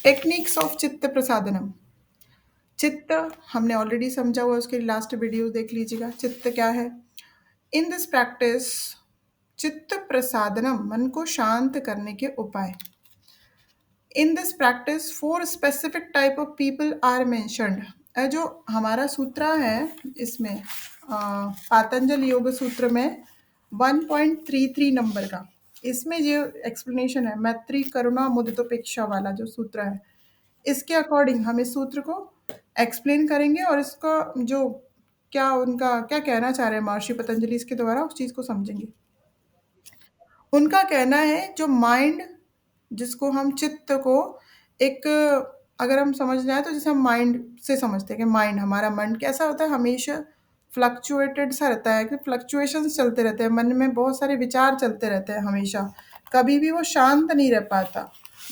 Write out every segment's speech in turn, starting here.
Techniques of चित्त प्रसादनम। चित्त हमने ऑलरेडी समझा हुआ, उसके लास्ट वीडियो देख लीजिएगा। चित्त क्या है? इन दिस प्रैक्टिस चित्त प्रसादनम, मन को शांत करने के उपाय। In this practice four specific type of people are mentioned. जो हमारा सूत्र है इसमें पातंजल योग सूत्र में 1.33 नंबर का, इसमें जो एक्सप्लेनेशन है मैत्री करुणा मुदितोपेक्षा वाला जो सूत्र है, इसके अकॉर्डिंग हम इस सूत्र को एक्सप्लेन करेंगे और इसका जो क्या उनका क्या कहना चाह रहे हैं महर्षि पतंजलि इसके द्वारा, उस चीज़ को समझेंगे। उनका कहना है जो माइंड, जिसको हम चित्त को एक, अगर हम समझ जाए तो जैसे हम माइंड से समझते हैं कि माइंड, हमारा मन कैसा होता है, हमेशा फ्लक्चुएटेड सा रहता है कि फ्लक्चुएशंस चलते रहते हैं, मन में बहुत सारे विचार चलते रहते हैं हमेशा, कभी भी वो शांत नहीं रह पाता,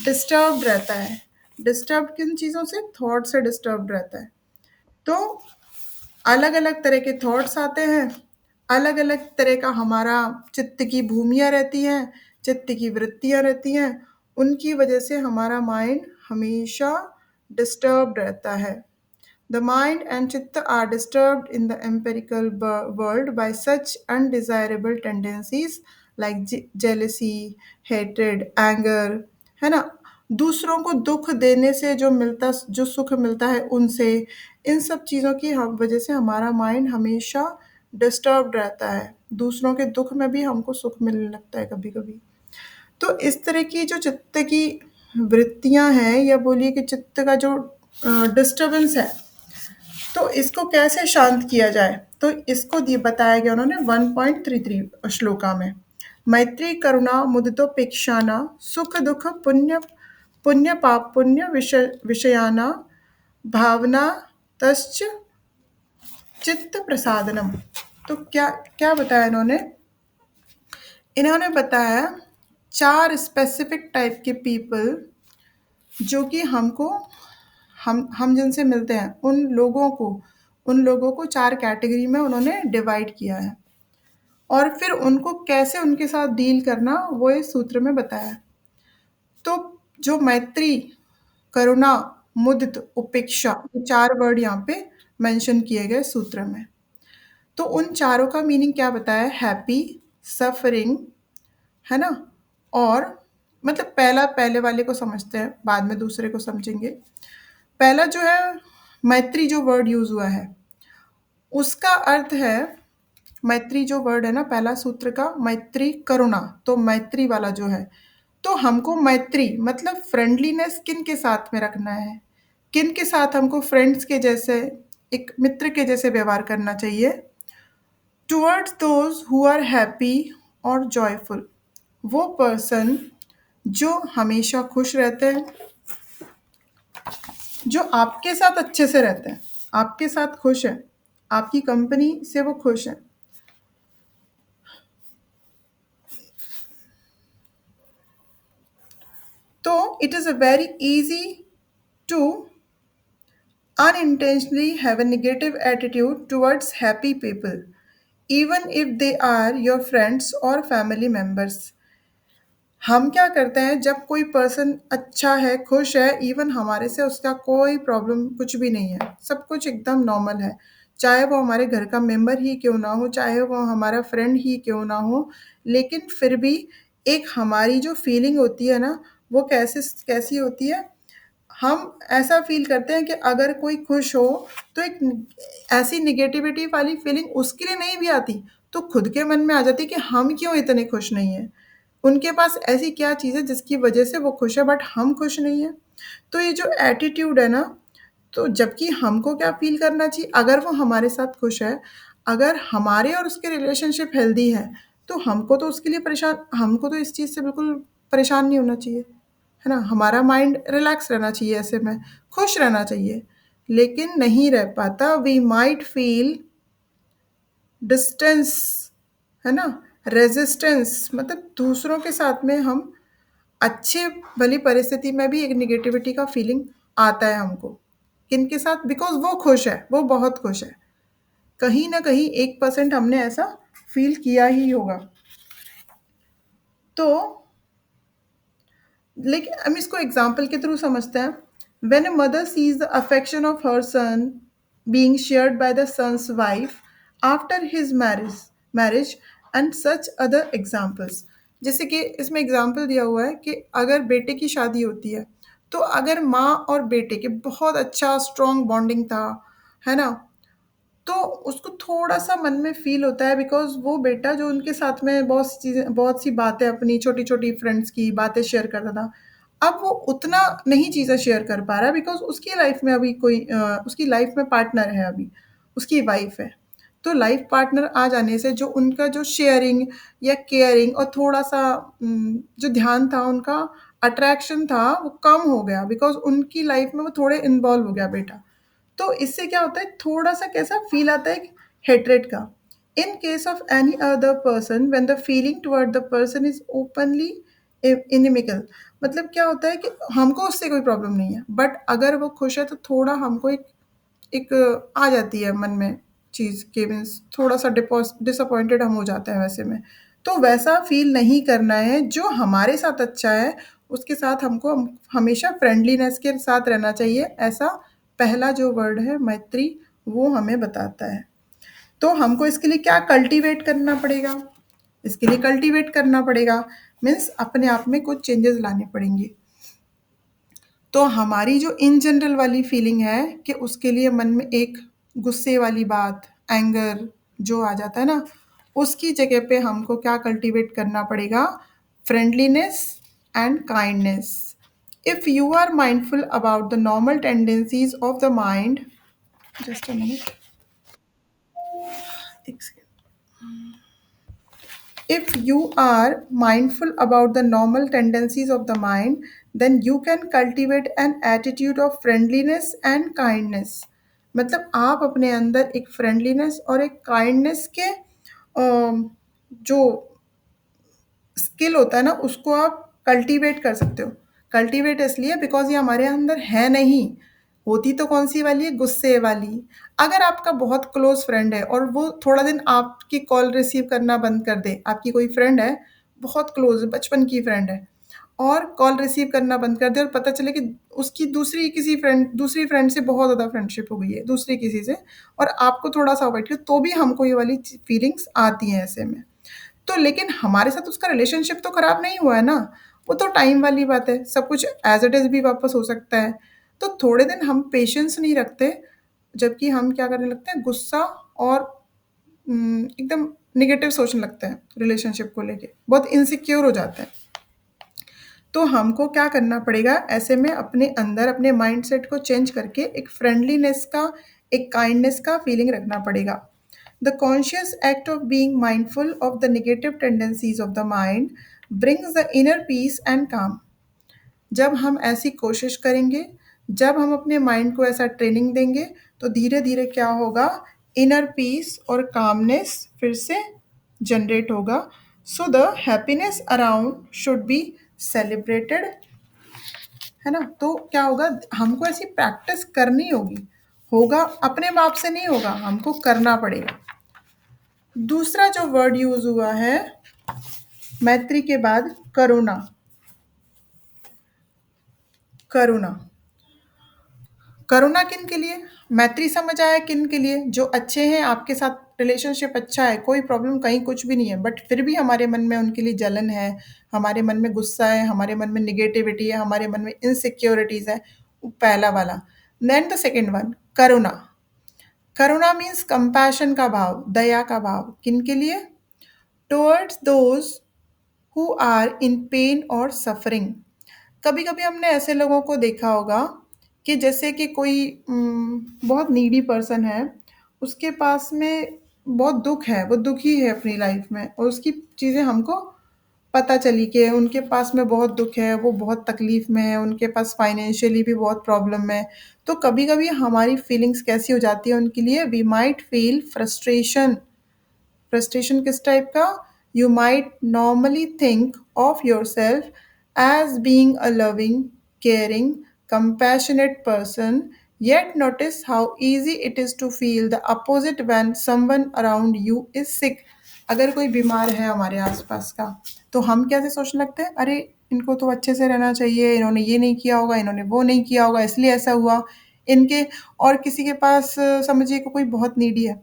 डिस्टर्ब्ड रहता है। डिस्टर्ब किन चीज़ों से? थॉट से डिस्टर्ब रहता है। तो अलग अलग तरह के थॉट्स आते हैं, अलग अलग तरह का हमारा चित्त की भूमियाँ रहती हैं, चित्त की वृत्तियाँ रहती हैं, उनकी वजह से हमारा माइंड हमेशा डिस्टर्ब रहता है। The mind and chitta are disturbed in the empirical world by such undesirable tendencies like jealousy, hatred, anger, है ना? दूसरों को दुख देने से जो सुख मिलता है उनसे, इन सब चीज़ों की हम वजह से हमारा माइंड हमेशा डिस्टर्ब रहता है। दूसरों के दुख में भी हमको सुख मिलने लगता है कभी-कभी। तो इस तरह की जो चित्त की वृत्तियाँ हैं, या बोलिए कि चित्त का जो डिस्टर्बेंस है, तो इसको कैसे शांत किया जाए? तो इसको बताया गया उन्होंने 1.33 श्लोका में। मैत्री करुणा मुदितोपेक्षाना सुख दुख पुण्य पुण्य पाप पुण्य विषयाना भावना तश्च चित्त प्रसादनम। तो क्या क्या बताया इन्होंने? इन्होंने बताया 4 स्पेसिफिक टाइप के पीपल जो कि हमको हम जिनसे मिलते हैं उन लोगों को 4 कैटेगरी में उन्होंने डिवाइड किया है, और फिर उनको कैसे उनके साथ डील करना वो इस सूत्र में बताया है। तो जो मैत्री, करुणा, मुदित, उपेक्षा, ये 4 वर्ड यहाँ पे मेंशन किए गए सूत्र में। तो उन चारों का मीनिंग क्या बताया? हैप्पी, सफरिंग, है ना? और मतलब पहला पहले वाले को समझते हैं, बाद में दूसरे को समझेंगे। पहला जो है मैत्री, जो वर्ड यूज़ हुआ है, उसका अर्थ है, मैत्री जो वर्ड है ना, पहला सूत्र का मैत्री करुणा, तो मैत्री वाला जो है, तो हमको मैत्री मतलब फ्रेंडलीनेस किन के साथ में रखना है, किन के साथ हमको फ्रेंड्स के जैसे, एक मित्र के जैसे व्यवहार करना चाहिए। Towards those who are happy और जॉयफुल, वो पर्सन जो हमेशा खुश रहते हैं, जो आपके साथ अच्छे से रहते हैं, आपके साथ खुश हैं, आपकी कंपनी से वो खुश हैं। तो it is a very easy to unintentionally have a negative attitude towards happy people, even if they are your friends or family members. हम क्या करते हैं जब कोई पर्सन अच्छा है, खुश है, इवन हमारे से उसका कोई प्रॉब्लम कुछ भी नहीं है, सब कुछ एकदम नॉर्मल है, चाहे वो हमारे घर का मेंबर ही क्यों ना हो, चाहे वो हमारा फ्रेंड ही क्यों ना हो, लेकिन फिर भी एक हमारी जो फीलिंग होती है ना, वो कैसी होती है? हम ऐसा फ़ील करते हैं कि अगर कोई खुश हो, तो एक ऐसी नेगेटिविटी वाली फीलिंग उसके लिए नहीं भी आती, तो खुद के मन में आ जाती है कि हम क्यों इतने खुश नहीं हैं? उनके पास ऐसी क्या चीज़ है जिसकी वजह से वो खुश है बट हम खुश नहीं हैं? तो ये जो एटीट्यूड है ना, तो जबकि हमको क्या फ़ील करना चाहिए? अगर वो हमारे साथ खुश है, अगर हमारे और उसके रिलेशनशिप हेल्दी है, तो हमको तो इस चीज़ से बिल्कुल परेशान नहीं होना चाहिए। है ना? हमारा माइंड रिलैक्स रहना चाहिए, ऐसे में खुश रहना चाहिए, लेकिन नहीं रह पाता। वी माइट फील डिस्टेंस, है ना? रेजिस्टेंस, मतलब दूसरों के साथ में हम अच्छे भली परिस्थिति में भी एक नेगेटिविटी का फीलिंग आता है हमको। किनके साथ? बिकॉज़ वो खुश है, वो बहुत खुश है। कहीं न कहीं 1% हमने ऐसा फील किया ही होगा। तो लेकिन हम इसको एग्जाम्पल के थ्रू समझते हैं। When a mother sees the affection of her son being shared by the son's wife after his marriage and such other examples. जैसे कि इसमें एग्जाम्पल दिया हुआ है कि अगर बेटे की शादी होती है, तो अगर माँ और बेटे के बहुत अच्छा स्ट्रॉन्ग बॉन्डिंग था, है ना, तो उसको थोड़ा-सा मन में फ़ील होता है बिकॉज़ वो बेटा जो उनके साथ में बहुत सी बातें अपनी छोटी-छोटी फ्रेंड्स की बातें शेयर करता था। अब वो उतना नहीं चीज़ें शेयर कर पा रहा है बिकॉज़ उसकी लाइफ़ में अभी उसकी लाइफ़ में पार्टनर है अभी, उसकी वाइफ़ है। तो लाइफ़ पार्टनर आ जाने से जो उनका जो शेयरिंग या केयरिंग और थोड़ा-सा जो ध्यान था उनका, अट्रैक्शन था, वो कम हो गया बिकॉज़ उनकी लाइफ़ में वो थोड़े इन्वॉल्व हो गया बेटा। तो इससे क्या होता है, थोड़ा-सा कैसा फ़ील आता है हेट्रेड का। In case of any other person when the feeling toward the person is openly inimical, मतलब क्या होता है कि हमको उससे कोई प्रॉब्लम नहीं है, बट अगर वो खुश है तो थोड़ा हमको एक एक आ जाती है मन में चीज़ कि मीन्स थोड़ा-सा डिसअपॉइंटेड हम हो जाते हैं वैसे में। तो वैसा फ़ील नहीं करना है, जो हमारे साथ अच्छा है, उसके साथ हमको हमेशा फ्रेंडलीनेस के साथ रहना चाहिए, ऐसा पहला जो वर्ड है मैत्री, वो हमें बताता है। तो हमको इसके लिए क्या कल्टीवेट करना पड़ेगा? इसके लिए कल्टीवेट करना पड़ेगा, मीन्स अपने आप में कुछ चेंजेज़ लाने पड़ेंगे। तो हमारी जो इन जनरल वाली फीलिंग है कि उसके लिए मन में एक गुस्से वाली बात, एंगर जो आ जाता है ना, उसकी जगह पे हमको क्या कल्टीवेट करना पड़ेगा? Friendliness and kindness. If you are mindful about the normal tendencies of the mind, just a minute, एक सेकंड। If you are mindful about the normal tendencies of the mind, then you can cultivate an attitude of friendliness and kindness. मतलब आप अपने अंदर एक friendliness और एक kindness के जो स्किल होता है ना, उसको आप कल्टीवेट कर सकते हो। कल्टीवेट इसलिए बिकॉज़ ये हमारे अंदर है नहीं, होती तो कौन-सी वाली है? गुस्से वाली। अगर आपका बहुत क्लोज़ फ्रेंड है और वो थोड़ा दिन आपकी कॉल रिसीव करना बंद कर दे, आपकी कोई फ्रेंड है, बहुत क्लोज़ बचपन की फ्रेंड है और कॉल रिसीव करना बंद कर दे और पता चले कि उसकी दूसरी फ्रेंड से बहुत ज़्यादा फ्रेंडशिप हो गई है, दूसरी किसी से, और आपको थोड़ा-सा अवॉइड किया, तो भी हमको ये वाली फीलिंग्स आती हैं ऐसे में। तो लेकिन हमारे साथ उसका रिलेशनशिप तो खराब नहीं हुआ है ना, वो तो टाइम वाली बात है, सब कुछ एज़ इट इज़ भी वापस हो सकता है। तो थोड़े दिन हम पेशेंस नहीं रखते, जबकि हम क्या करने लगते हैं, गुस्सा और एकदम नेगेटिव सोचने लगते हैं रिलेशनशिप को लेके, बहुत इनसिक्योर हो जाते हैं। तो हमको क्या करना पड़ेगा ऐसे में, अपने अंदर अपने माइंडसेट को चेंज करके एक फ्रेंडलीनेस का, एक काइंडनेस का फीलिंग रखना पड़ेगा। The conscious act of being mindful of the negative tendencies of the mind brings the inner peace and काम। जब हम ऐसी कोशिश करेंगे, जब हम अपने माइंड को ऐसा ट्रेनिंग देंगे, तो धीरे-धीरे क्या होगा, इनर पीस और कामनेस फिर से जनरेट होगा। So the happiness around should be celebrated, है ना? तो क्या होगा, हमको ऐसी प्रैक्टिस करनी होगी। होगा अपने आप से नहीं होगा, हमको करना पड़ेगा। दूसरा जो वर्ड यूज़ हुआ है मैत्री के बाद, करुणा। करुणा। करुणा किन के लिए? मैत्री समझ आया किन के लिए? जो अच्छे हैं, आपके साथ रिलेशनशिप अच्छा है, कोई प्रॉब्लम कहीं कुछ भी नहीं है, बट फिर भी हमारे मन में उनके लिए जलन है, हमारे मन में गुस्सा है, हमारे मन में नेगेटिविटी है, हमारे मन में इनसिक्योरिटीज़ है, वो पहला वाला। देन द सेकंड वन, करुणा। करुणा मीन्स कंपैशन का भाव, दया का भाव। किन के लिए? Towards those who are in pain और सफरिंग। कभी-कभी हमने ऐसे लोगों को देखा होगा कि जैसे कि कोई बहुत नीडी पर्सन है, उसके पास में बहुत दुःख है, वो दुखी है अपनी लाइफ़ में और उसकी चीज़ें हमको पता चली कि उनके पास में बहुत दुःख है, वो बहुत तकलीफ़ में है, उनके पास फाइनेंशियली भी बहुत प्रॉब्लम है। तो कभी-कभी हमारी फीलिंग्स कैसी हो जाती है उनके लिए, we might feel frustration. Frustration किस टाइप का? You might normally think of yourself as being a loving, caring, compassionate person, yet notice how easy it is to feel the opposite when someone around you is sick. अगर कोई बीमार है हमारे आसपास का, तो हम कैसे सोचने लगते हैं, अरे इनको तो अच्छे से रहना चाहिए, इन्होंने ये नहीं किया होगा, इन्होंने वो नहीं किया होगा, इसलिए ऐसा हुआ। इनके और किसी के पास समझिए कि कोई बहुत नीडी है,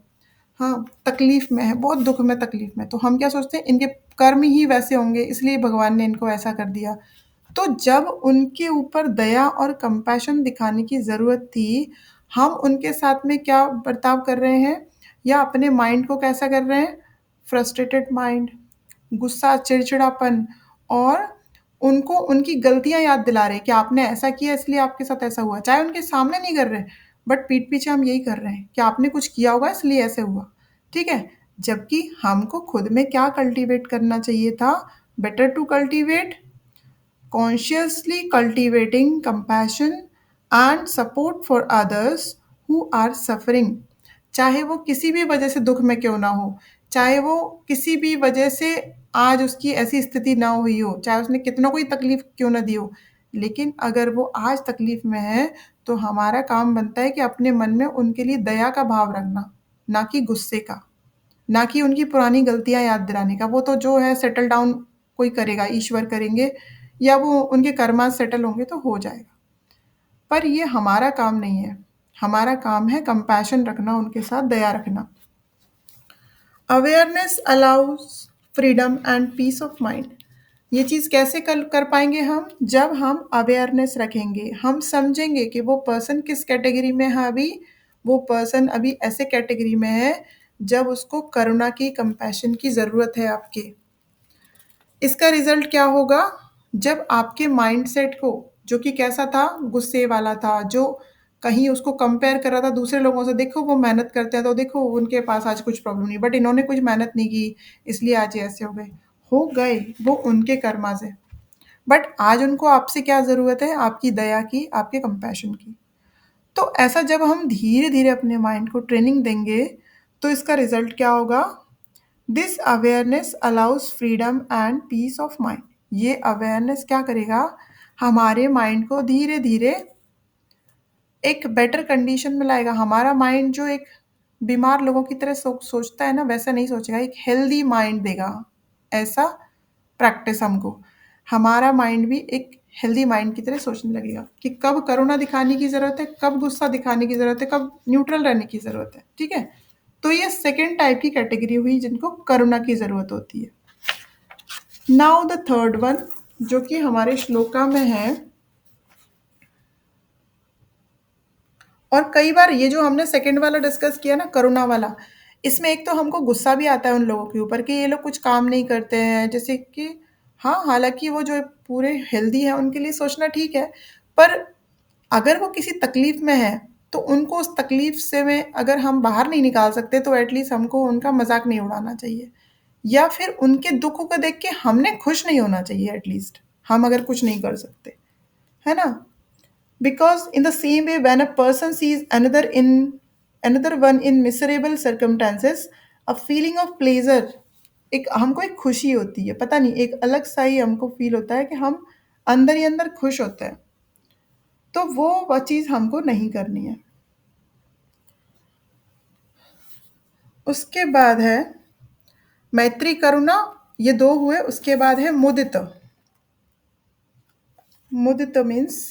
हाँ, तकलीफ़ में है, बहुत दुःख में, तकलीफ़ में, तो हम क्या सोचते हैं इनके कर्म ही वैसे होंगे इसलिए भगवान ने इनको ऐसा कर दिया। तो जब उनके ऊपर दया और कंपैशन दिखाने की ज़रूरत थी, हम उनके साथ में क्या बर्ताव कर रहे हैं या अपने माइंड को कैसा कर रहे हैं? फ्रस्ट्रेटेड माइंड, गुस्सा, चिड़चिड़ापन और उनको उनकी गलतियाँ याद दिला रहे हैं कि आपने ऐसा किया इसलिए आपके साथ ऐसा हुआ। चाहे उनके सामने नहीं कर रहे, बट पीठ पीछे हम यही कर रहे हैं कि आपने कुछ किया होगा इसलिए ऐसे हुआ। ठीक है? जबकि हमको खुद में क्या कल्टीवेट करना चाहिए था? Better to cultivate consciously cultivating compassion and support for others who are suffering, चाहे वो किसी भी वजह से दुख में क्यों ना हो, चाहे वो किसी भी वजह से आज उसकी ऐसी स्थिति ना हुई हो, चाहे उसने कितना कोई तकलीफ क्यों ना दी हो, लेकिन अगर वो आज तकलीफ में है तो हमारा काम बनता है कि अपने मन में उनके लिए दया का भाव रखना, ना कि गुस्से का, ना कि उनकी पुरानी गलतियाँ याद दिलाने का। वो तो जो है सेटल डाउन कोई करेगा, ईश्वर करेंगे या वो उनके कर्मा सेटल होंगे तो हो जाएगा। पर ये हमारा काम नहीं है। हमारा काम है कंपैशन रखना, उनके साथ दया रखना। Awareness allows freedom and peace of mind. ये चीज़ कैसे कर पाएँगे हम? जब हम अवेयरनेस रखेंगे, हम समझेंगे कि वो पर्सन किस कैटेगरी में है अभी, वो पर्सन अभी ऐसे कैटेगरी में है जब उसको करुणा की, कंपैशन की ज़रूरत है आपकी। इसका रिज़ल्ट क्या होगा? जब आपके माइंडसेट को जो कि कैसा था? गुस्से वाला था, जो कहीं उसको कंपेयर कर रहा था दूसरे लोगों से, देखो वो मेहनत करते हैं तो देखो उनके पास आज कुछ प्रॉब्लम नहीं, बट इन्होंने कुछ मेहनत नहीं की, इसलिए आज ये ऐसे हो गए। हो गए, वो उनके कर्मा से। बट आज उनको आपसे क्या ज़रूरत है? आपकी दया की, आपके कंपैशन की। तो ऐसा जब हम धीरे-धीरे अपने माइंड को ट्रेनिंग देंगे, तो इसका रिज़ल्ट क्या होगा? This awareness allows freedom and peace of mind. ये अवेयरनेस क्या करेगा? हमारे माइंड को धीरे-धीरे एक बेटर कंडीशन में लाएगा। हमारा माइंड जो एक बीमार लोगों की तरह सोचता है ना, वैसा नहीं सोचेगा, एक हेल्दी माइंड देगा। ऐसा प्रैक्टिस हमको। हमारा माइंड भी एक हेल्दी माइंड की तरह सोचने लगेगा कि कब करुणा दिखाने की ज़रूरत है, कब गुस्सा दिखाने की ज़रूरत है, कब न्यूट्रल रहने की ज़रूरत है। ठीक है? तो ये सेकंड टाइप की कैटेगरी हुई जिनको करुणा की ज़रूरत होती है। नाउ द थर्ड वन जो कि हमारे श्लोका में है, और कई बार ये जो हमने सेकंड वाला डिस्कस किया ना करुणा वाला, इसमें एक तो हमको गुस्सा भी आता है उन लोगों के ऊपर कि ये लोग कुछ काम नहीं करते हैं, जैसे कि हाँ, हालाँकि वो जो पूरे हेल्दी हैं उनके लिए सोचना ठीक है, पर अगर वो किसी तकलीफ़ में हैं, तो उनको उस तकलीफ़ से में अगर हम बाहर नहीं निकाल सकते तो एट लीस्ट हमको उनका मज़ाक नहीं उड़ाना चाहिए। या फिर उनके दुःख को देख के हमने खुश नहीं होना चाहिए एट लीस्ट, हम अगर कुछ नहीं कर सकते, है ना? Because in the same way when a person sees another one in miserable circumstances, a feeling of pleasure, एक हमको एक खुशी होती है, पता नहीं एक अलग सा ही हमको फ़ील होता है कि हम अंदर ही अंदर खुश होते हैं। तो वो चीज़ हमको नहीं करनी है। उसके बाद है मैत्री करुणा, ये 2 हुए, उसके बाद है मुदित। मुदित मीन्स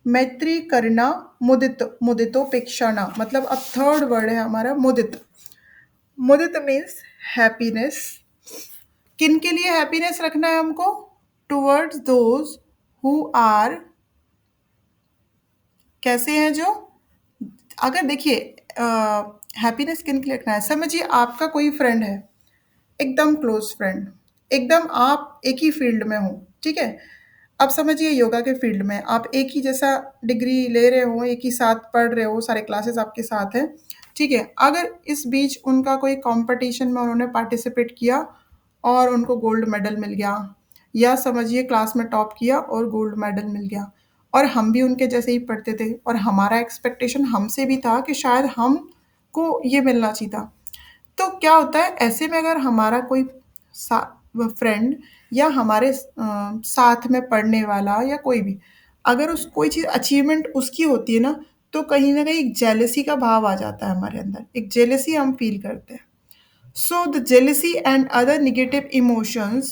मैत्री करना, मुदित, मुदितोपेक्षाना, मतलब अब थर्ड वर्ड है हमारा मुदित। मुदित मीन्स हैप्पीनेस। किन के लिए हैप्पीनेस रखना है हमको? टुवर्ड्स दोज हु आर, कैसे हैं जो, अगर देखिए हैप्पीनेस किन के लिए रखना है, समझिए आपका कोई फ्रेंड है, एकदम क्लोज फ्रेंड, एकदम आप एक ही फील्ड में हो, ठीक है? अब समझिए योगा के फील्ड में आप एक ही जैसा डिग्री ले रहे हो, एक ही साथ पढ़ रहे हो, सारे क्लासेस आपके साथ हैं, ठीक है? अगर इस बीच उनका कोई कॉम्पिटिशन में उन्होंने पार्टिसिपेट किया और उनको गोल्ड मेडल मिल गया, या समझिए क्लास में टॉप किया और गोल्ड मेडल मिल गया, और हम भी उनके जैसे ही पढ़ते थे और हमारा एक्सपेक्टेशन हमसे भी था कि शायद हमको ये मिलना चाहिए था। तो क्या होता है ऐसे में अगर हमारा कोई सा फ्रेंड या हमारे साथ में पढ़ने वाला या कोई भी, अगर उस कोई चीज़ अचीवमेंट उसकी होती है ना, तो कहीं न कहीं एक जेलसी का भाव आ जाता है हमारे अंदर, एक जेलसी हम फ़ील करते हैं। So the jealousy and other negative emotions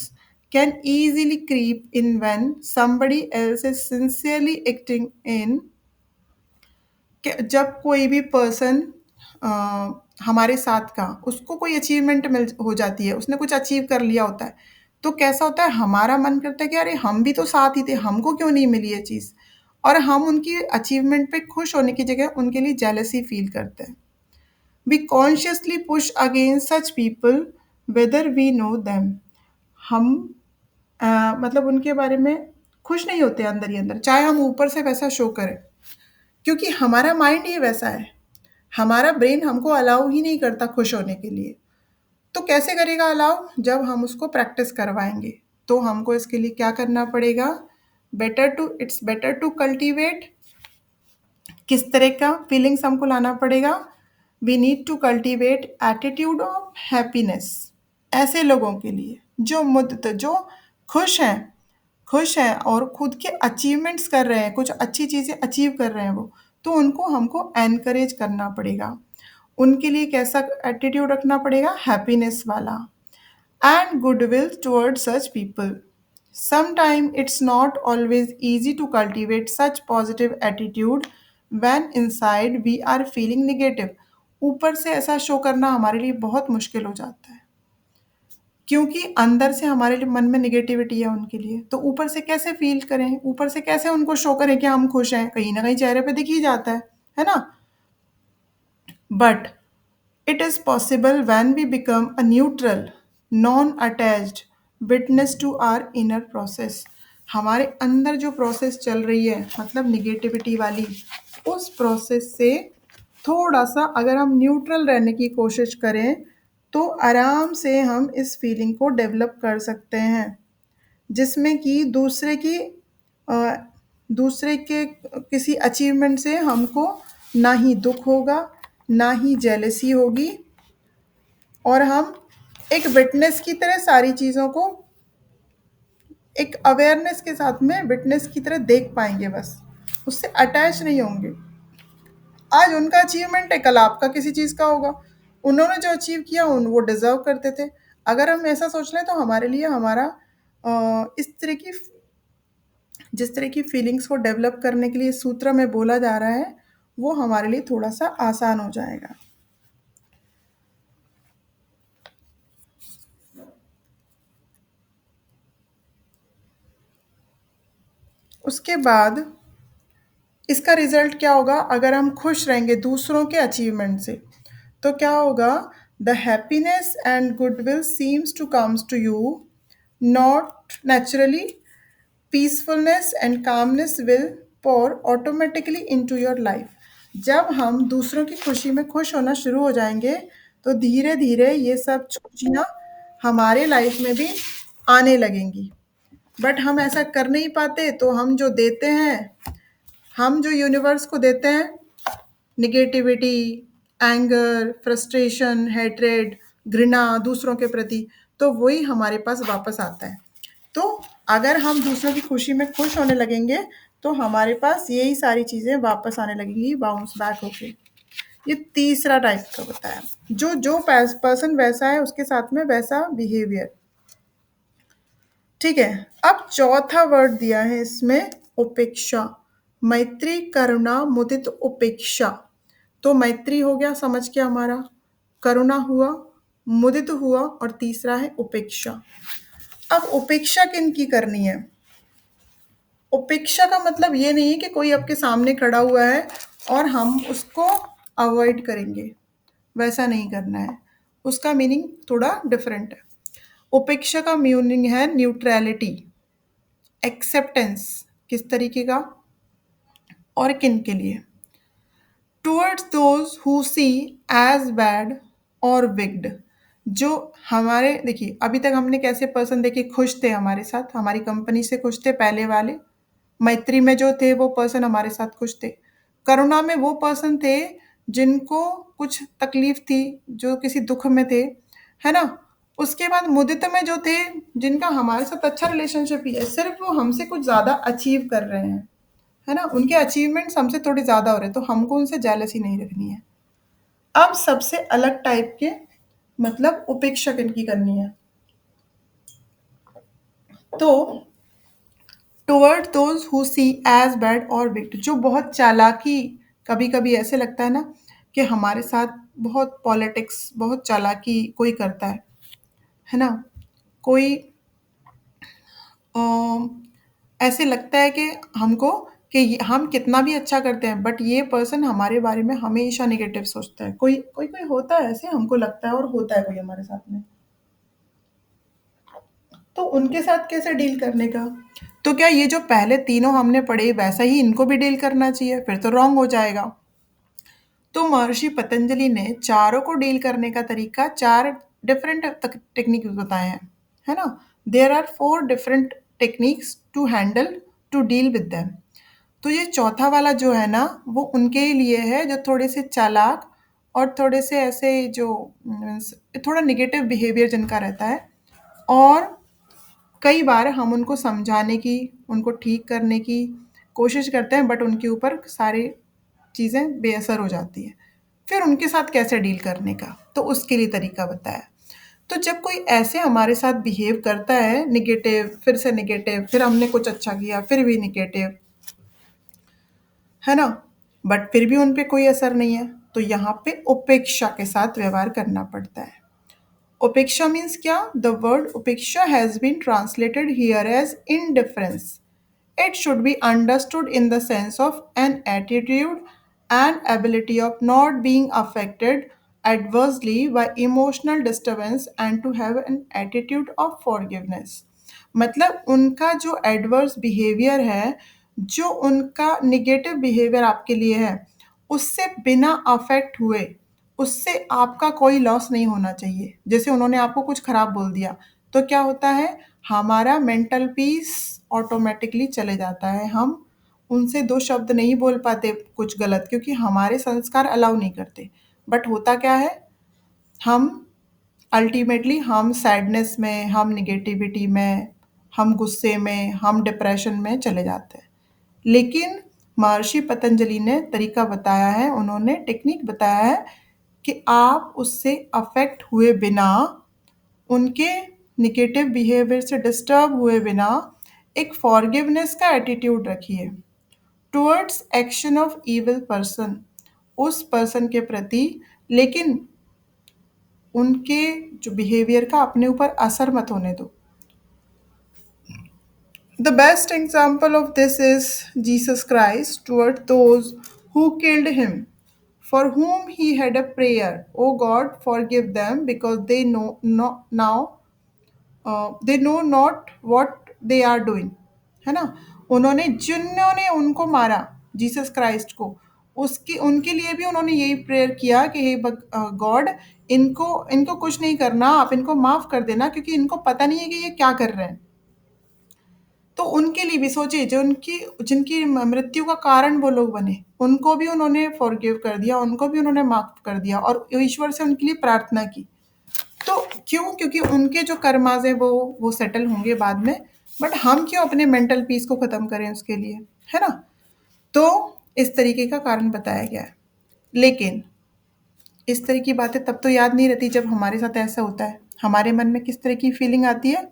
can easily creep in when somebody else is sincerely acting in जब कोई भी पर्सन हमारे साथ का उसको कोई अचीवमेंट मिल हो जाती है, उसने कुछ अचीव कर लिया होता है, तो कैसा होता है हमारा मन करता है कि अरे हम भी तो साथ ही थे, हमको क्यों नहीं मिली ये चीज़? और हम उनकी अचीवमेंट पे खुश होने की जगह उनके लिए जेलसी फील करते हैं। We consciously push against such people whether we know them. हम अ, मतलब उनके बारे में खुश नहीं होते अंदर ही अंदर, चाहे हम ऊपर से वैसा शो करें, क्योंकि हमारा माइंड ही वैसा है। हमारा ब्रेन हमको अलाउ ही नहीं करता खुश होने के लिए। तो कैसे करेगा अलाउ? जब हम उसको प्रैक्टिस करवाएँगे। तो हमको इसके लिए क्या करना पड़ेगा? बेटर टू कल्टीवेट किस तरह का फीलिंग्स हमको लाना पड़ेगा? We need to cultivate attitude of happiness. ऐसे लोगों के लिए जो खुश हैं और खुद के अचीवमेंट्स कर रहे हैं, कुछ अच्छी चीज़ें अचीव कर रहे हैं वो, तो उनको हमको एनकरेज करना पड़ेगा। उनके लिए कैसा एटीट्यूड रखना पड़ेगा? हैप्पीनेस वाला and goodwill towards such people. Sometimes it's not always easy to cultivate such positive attitude when inside we are feeling negative. ऊपर से ऐसा शो करना हमारे लिए बहुत मुश्किल हो जाता है, क्योंकि अंदर से हमारे लिए मन में नेगेटिविटी है उनके लिए, तो ऊपर से कैसे फ़ील करें? ऊपर से कैसे उनको शो करें कि हम खुश हैं? कहीं न कहीं चेहरे पे दिख ही जाता है ना? But it is possible when we become a neutral, non-attached witness to our inner process. हमारे अंदर जो प्रोसेस चल रही है मतलब निगेटिविटी वाली, उस प्रोसेस से थोड़ा सा अगर हम न्यूट्रल रहने की कोशिश करें तो आराम से हम इस फीलिंग को डेवलप कर सकते हैं, जिसमें कि अ, दूसरे के किसी अचीवमेंट से हमको ना ही दुःख होगा, ना ही जेलसी होगी, और हम एक विटनेस की तरह सारी चीज़ों को एक अवेयरनेस के साथ में विटनेस की तरह देख पाएँगे बस, उससे अटैच नहीं होंगे। आज उनका अचीवमेंट है, कल आपका किसी चीज़ का होगा। उन्होंने जो अचीव किया उन वो डिज़र्व करते थे। अगर हम ऐसा सोच लें तो हमारे लिए इस तरह की जिस तरह की फीलिंग्स को डेवलप करने के लिए सूत्र में बोला जा रहा है, वो हमारे लिए थोड़ा-सा आसान हो जाएगा। उसके बाद इसका रिज़ल्ट क्या होगा? अगर हम खुश रहेंगे दूसरों के अचीवमेंट से, तो क्या होगा? The happiness and goodwill seems to comes to you not naturally, peacefulness and calmness will pour automatically into your life. जब हम दूसरों की खुशी में खुश होना शुरू हो जाएँगे, तो धीरे-धीरे ये सब खुशियाँ हमारे लाइफ में भी आने लगेंगी। बट हम ऐसा कर नहीं पाते, तो हम जो यूनिवर्स को देते हैं निगेटिविटी, एंगर, फ्रस्ट्रेशन, हेट्रेड, घृणा दूसरों के प्रति, तो वही हमारे पास वापस आता है। तो अगर हम दूसरों की खुशी में खुश होने लगेंगे, तो हमारे पास यही सारी चीज़ें वापस आने लगेंगी बाउंस बैक होके। ये तीसरा टाइप का बताया, जो जो पर्सन वैसा है उसके साथ में वैसा बिहेवियर। ठीक है, अब चौथा वर्ड दिया है इसमें उपेक्षा। मैत्री, करुणा, मुदित, उपेक्षा। तो मैत्री हो गया, समझ के हमारा, करुणा हुआ, मुदित हुआ और तीसरा है उपेक्षा। अब उपेक्षा किनकी करनी है? उपेक्षा का मतलब ये नहीं है कि कोई आपके सामने खड़ा हुआ है और हम उसको अवॉइड करेंगे, वैसा नहीं करना है। उसका मीनिंग थोड़ा डिफरेंट है। उपेक्षा का मीनिंग है न्यूट्रैलिटी, एक्सेप्टेंस, किस तरीके का और किन के लिए? Towards those who see as bad और विक्ड। जो हमारे देखिए अभी तक हमने कैसे पर्सन देखे खुश थे हमारे साथ, हमारी कंपनी से खुश थे पहले वाले, मैत्री में जो थे वो पर्सन हमारे साथ खुश थे, करुणा में वो पर्सन थे जिनको कुछ तकलीफ थी, जो किसी दुख में थे, है ना? उसके बाद मुदित में जो थे जिनका हमारे साथ अच्छा रिलेशनशिप ही है, सिर्फ वो हमसे कुछ ज़्यादा अचीव कर रहे हैं, है ना? उनके अचीवमेंट्स हमसे थोड़े ज़्यादा हो रहे हैं, तो हमको उनसे जेलसी नहीं रखनी है। अब सबसे अलग टाइप के मतलब उपेक्षा किनकी करनी है? तो toward those who see as bad और विक्ट, जो बहुत चालाकी, कभी कभी ऐसे लगता है ना कि हमारे साथ बहुत पॉलिटिक्स, बहुत चालाकी कोई करता है ना, कोई अम, ऐसे लगता है कि हमको कि हम कितना भी अच्छा करते हैं बट ये पर्सन हमारे बारे में हमेशा नेगेटिव सोचता है। कोई कोई कोई होता है ऐसे, हमको लगता है और होता है कोई हमारे साथ में। तो उनके साथ कैसे डील करने का? तो क्या ये जो पहले तीनों हमने पढ़े वैसा ही इनको भी डील करना चाहिए? फिर तो रॉन्ग हो जाएगा। तो महर्षि पतंजलि ने चारों को डील करने का तरीका चार डिफरेंट टेक्निक बताए हैं, है ना? There are four different techniques to handle to deal with them. तो ये चौथा वाला जो है ना, वो उनके लिए है जो थोड़े से चालाक और थोड़े से ऐसे जो मीन्स थोड़ा निगेटिव बिहेवियर जिनका रहता है, और कई बार हम उनको समझाने की, उनको ठीक करने की कोशिश करते हैं बट उनके ऊपर सारी चीज़ें बेअसर हो जाती हैं। फिर उनके साथ कैसे डील करने का, तो उसके लिए तरीका बताया। तो जब कोई ऐसे हमारे साथ बिहेव करता है नेगेटिव, फिर से नेगेटिव, फिर हमने कुछ अच्छा किया, फिर भी नेगेटिव, है ना? बट फिर भी उन पे कोई असर नहीं है, तो यहाँ पे उपेक्षा के साथ व्यवहार करना पड़ता है। Upeksha means क्या? The word upeksha has been translated here as indifference. It should be understood in the sense of an attitude and ability of not being affected adversely by emotional disturbance and to have an attitude of forgiveness. मतलब उनका जो adverse behaviour है, जो उनका negative behaviour आपके लिए है, उससे बिना अफेक्ट हुए, उससे आपका कोई लॉस नहीं होना चाहिए। जैसे उन्होंने आपको कुछ खराब बोल दिया, तो क्या होता है, हमारा मेंटल पीस ऑटोमेटिकली चले जाता है। हम उनसे 2 शब्द नहीं बोल पाते कुछ गलत, क्योंकि हमारे संस्कार अलाउ नहीं करते। बट होता क्या है, हम अल्टीमेटली हम सैडनेस में, हम नेगेटिविटी में, हम गुस्से में, हम डिप्रेशन में चले जाते हैं। लेकिन महर्षि पतंजलि ने तरीका बताया है, उन्होंने टेक्निक बताया है कि आप उससे अफेक्ट हुए बिना, उनके नेगेटिव बिहेवियर से डिस्टर्ब हुए बिना एक फॉरगिवनेस का एटीट्यूड रखिए towards action of evil person, उस पर्सन के प्रति, लेकिन उनके जो बिहेवियर का अपने ऊपर असर मत होने दो। The best example of this is Jesus Christ toward those who killed him, for whom he had a prayer, "O God, forgive them, because they know not now they know not what they are doing." है ना? उन्होंने, जिन्होंने उनको मारा, Jesus Christ को, उसकी उनके लिए भी उन्होंने यही प्रेयर किया कि हे गॉड, इनको इनको कुछ नहीं करना, आप इनको माफ कर देना, क्योंकि इनको पता नहीं है कि ये क्या कर रहे हैं। तो उनके लिए भी सोचिए, जो उनकी जिनकी मृत्यु का कारण वो लोग बने, उनको भी उन्होंने फॉरगिव कर दिया, उनको भी उन्होंने माफ कर दिया और ईश्वर से उनके लिए प्रार्थना की। तो क्यों? क्योंकि उनके जो कर्माज है वो सेटल होंगे बाद में। बट हम क्यों अपने मेंटल पीस को खत्म करें उसके लिए, है ना? तो इस तरीके का कारण बताया गया है। लेकिन इस तरह की बातें तब तो याद नहीं रहती जब हमारे साथ ऐसा होता है। हमारे मन में किस तरह की फीलिंग आती है?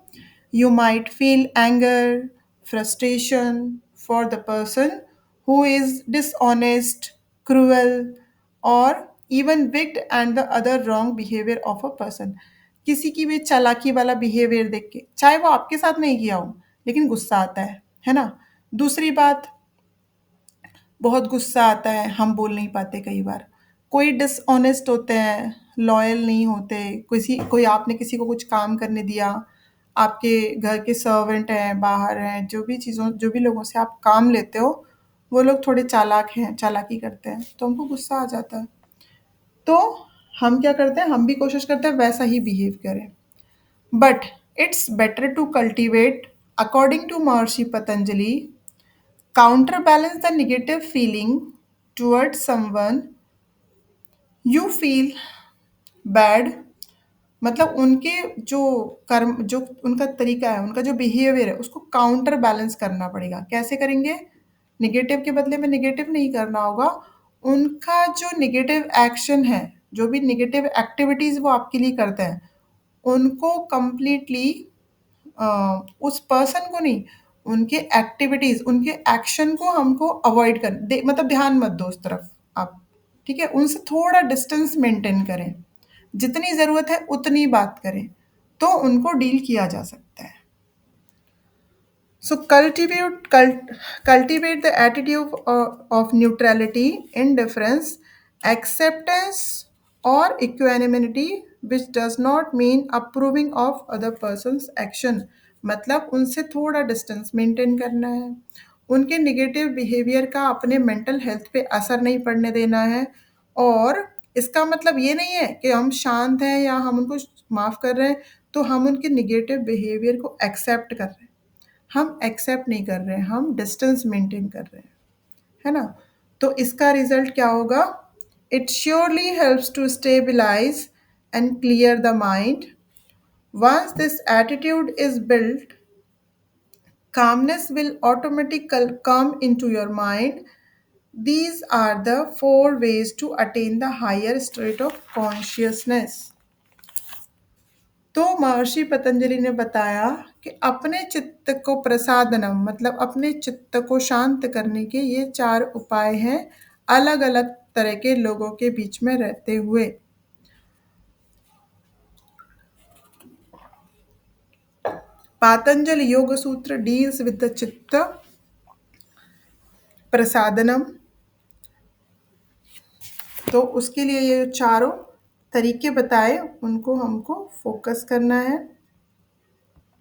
You might feel anger, frustration for the person who is dishonest, cruel और even wicked and the other wrong behaviour of a person. किसी की भी चालाकी वाला बिहेवियर देख के, चाहे वो आपके साथ नहीं किया हो, लेकिन गुस्सा आता है ना? दूसरी बात, बहुत गुस्सा आता है, हम बोल नहीं पाते कई बार। कोई डिसऑनेस्ट होते हैं, लॉयल नहीं होते, कोई आपने किसी को कुछ काम करने दिया, आपके घर के सर्वेंट हैं, बाहर हैं, जो भी लोगों से आप काम लेते हो, वो लोग थोड़े चालाक हैं, चालाकी करते हैं, तो हमको गुस्सा आ जाता है। तो हम क्या करते हैं, हम भी कोशिश करते हैं वैसा ही बिहेव करें। But it's better to cultivate, according to Maharshi Patanjali, counterbalance the negative feeling towards someone you feel bad। मतलब उनके जो कर्म, जो उनका तरीका है, उनका जो बिहेवियर है, उसको काउंटर बैलेंस करना पड़ेगा। कैसे करेंगे? नेगेटिव के बदले में नेगेटिव नहीं करना होगा, उनका जो नेगेटिव एक्शन है, जो भी नेगेटिव एक्टिविटीज़ वो आपके लिए करते हैं, उनको कंप्लीटली उस पर्सन को नहीं, उनके एक्टिविटीज़, उनके एक्शन को हमको अवॉइड कर दे, मतलब ध्यान मत दो उस तरफ आप, ठीक है? उनसे थोड़ा डिस्टेंस मेंटेन करें, जितनी ज़रूरत है उतनी बात करें, तो उनको डील किया जा सकता है। So cultivate the attitude of neutrality, indifference, acceptance, or equanimity, which does not mean approving of other person's action. मतलब उनसे थोड़ा डिस्टेंस मेंटेन करना है, उनके निगेटिव बिहेवियर का अपने मेंटल हेल्थ पे असर नहीं पड़ने देना है, और इसका मतलब ये नहीं है कि हम शांत हैं या हम उनको माफ़ कर रहे हैं, तो हम उनके निगेटिव बिहेवियर को एक्सेप्ट कर रहे हैं। हम एक्सेप्ट नहीं कर रहे हैं, हम डिस्टेंस मेंटेन कर रहे हैं, है ना? तो इसका रिजल्ट क्या होगा? It surely helps to stabilise and clear the mind. Once this attitude is built, calmness will automatically come into your mind. These are the four ways to attain the higher state of consciousness. तो महर्षि पतंजलि ने बताया कि अपने चित्त को प्रसादनम, मतलब अपने चित्त को शांत करने के ये चार उपाय हैं, अलग अलग तरह के लोगों के बीच में रहते हुए। पातंजल योग सूत्र डील्स विद द चित्त प्रसादनम। तो उसके लिए ये चारों तरीके बताए, उनको हमको फोकस करना है।